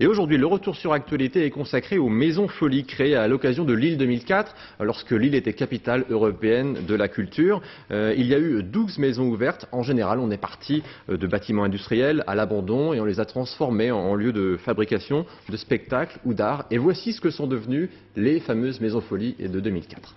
Et aujourd'hui, le retour sur actualité est consacré aux maisons folies créées à l'occasion de Lille 2004, lorsque Lille était capitale européenne de la culture. Il y a eu 12 maisons ouvertes. En général, on est parti de bâtiments industriels à l'abandon et on les a transformés en lieu de fabrication de spectacles ou d'art. Et voici ce que sont devenues les fameuses maisons folies de 2004.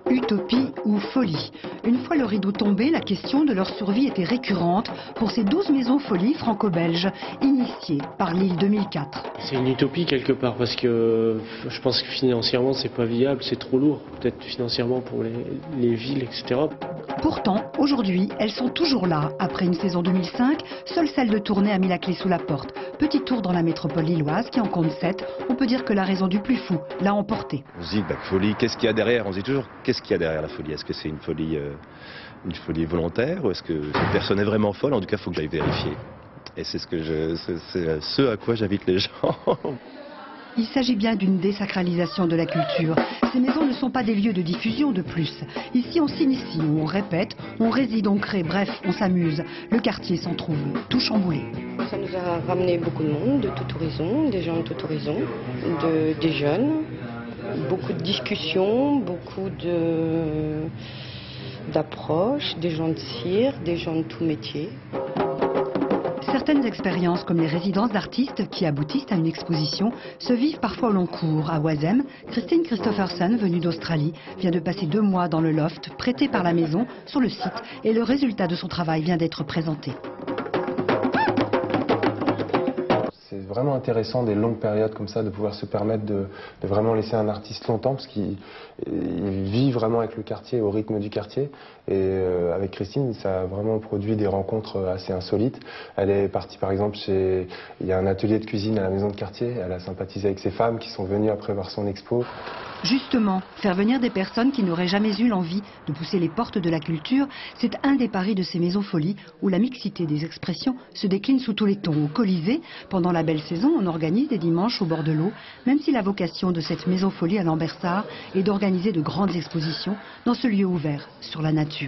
Utopie ou folie. Une fois le rideau tombé, la question de leur survie était récurrente pour ces 12 maisons folies franco-belges, initiées par Lille 2004. C'est une utopie quelque part parce que je pense que financièrement c'est pas viable, c'est trop lourd, peut-être financièrement pour les villes, etc. Pourtant, aujourd'hui, elles sont toujours là. Après une saison 2005, seule celle de Tournai a mis la clé sous la porte. Petit tour dans la métropole lilloise qui en compte 7. On peut dire que la raison du plus fou l'a emporté. On se dit, folie, qu'est-ce qu'il y a derrière? On se dit toujours, qu'est-ce qu'il y a derrière la folie? Est-ce que c'est une folie volontaire ou est-ce que cette personne est vraiment folle? En tout cas, il faut que j'aille vérifier. Et c'est ce à quoi j'invite les gens. Il s'agit bien d'une désacralisation de la culture. Ces maisons ne sont pas des lieux de diffusion de plus. Ici, on s'initie, on répète, on réside, on crée, bref, on s'amuse. Le quartier s'en trouve tout chamboulé. Ça nous a ramené beaucoup de monde, de tout horizon, des gens de tout horizon, des jeunes, beaucoup de discussions, beaucoup d'approches, des gens de cirque, des gens de tout métier. Certaines expériences, comme les résidences d'artistes qui aboutissent à une exposition, se vivent parfois au long cours. À Oisem, Christine Christopherson, venue d'Australie, vient de passer 2 mois dans le loft, prêté par la maison, sur le site, et le résultat de son travail vient d'être présenté. C'est vraiment intéressant des longues périodes comme ça, de pouvoir se permettre de vraiment laisser un artiste longtemps, parce qu'il vit vraiment avec le quartier, au rythme du quartier. Et avec Christine, ça a vraiment produit des rencontres assez insolites. Elle est partie par exemple il y a un atelier de cuisine à la maison de quartier, elle a sympathisé avec ces femmes qui sont venues après voir son expo. Justement, faire venir des personnes qui n'auraient jamais eu l'envie de pousser les portes de la culture, c'est un des paris de ces maisons folies où la mixité des expressions se décline sous tous les tons. Au Colisée, pendant la belle saison, on organise des dimanches au bord de l'eau, même si la vocation de cette maison folie à Lambersart est d'organiser de grandes expositions dans ce lieu ouvert sur la nature.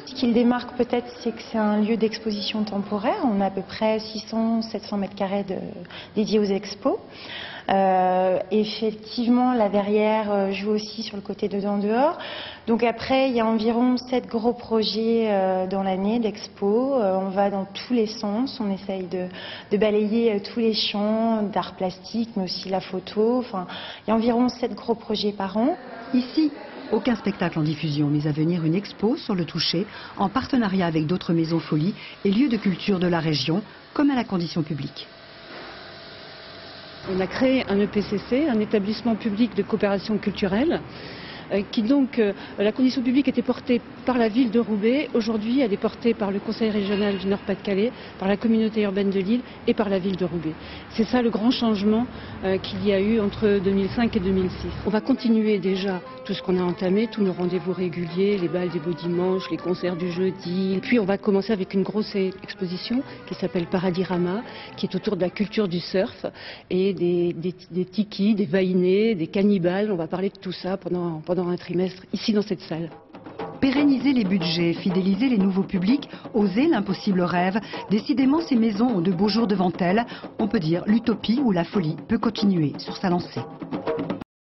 Ce qui le démarque peut-être, c'est que c'est un lieu d'exposition temporaire. On a à peu près 600-700 mètres carrés dédiés aux expos. Effectivement, la verrière joue aussi sur le côté dedans-dehors. Donc après, il y a environ 7 gros projets dans l'année d'expo. On va dans tous les sens. On essaye de balayer tous les champs d'art plastique, mais aussi la photo. Enfin, il y a environ 7 gros projets par an. Ici, aucun spectacle en diffusion, mais à venir une expo sur le toucher, en partenariat avec d'autres maisons folies et lieux de culture de la région, comme à la condition publique. On a créé un EPCC, un établissement public de coopération culturelle, qui donc, la condition publique était portée par la ville de Roubaix. Aujourd'hui, elle est portée par le Conseil régional du Nord-Pas-de-Calais, par la communauté urbaine de Lille et par la ville de Roubaix. C'est ça le grand changement qu'il y a eu entre 2005 et 2006. On va continuer déjà tout ce qu'on a entamé, tous nos rendez-vous réguliers, les bals des beaux dimanches, les concerts du jeudi. Puis on va commencer avec une grosse exposition qui s'appelle Paradirama, qui est autour de la culture du surf et des tikis, des vainés, des cannibales. On va parler de tout ça pendant un trimestre ici dans cette salle. Pérenniser les budgets, fidéliser les nouveaux publics, oser l'impossible rêve. Décidément, ces maisons ont de beaux jours devant elles. On peut dire l'utopie ou la folie peut continuer sur sa lancée.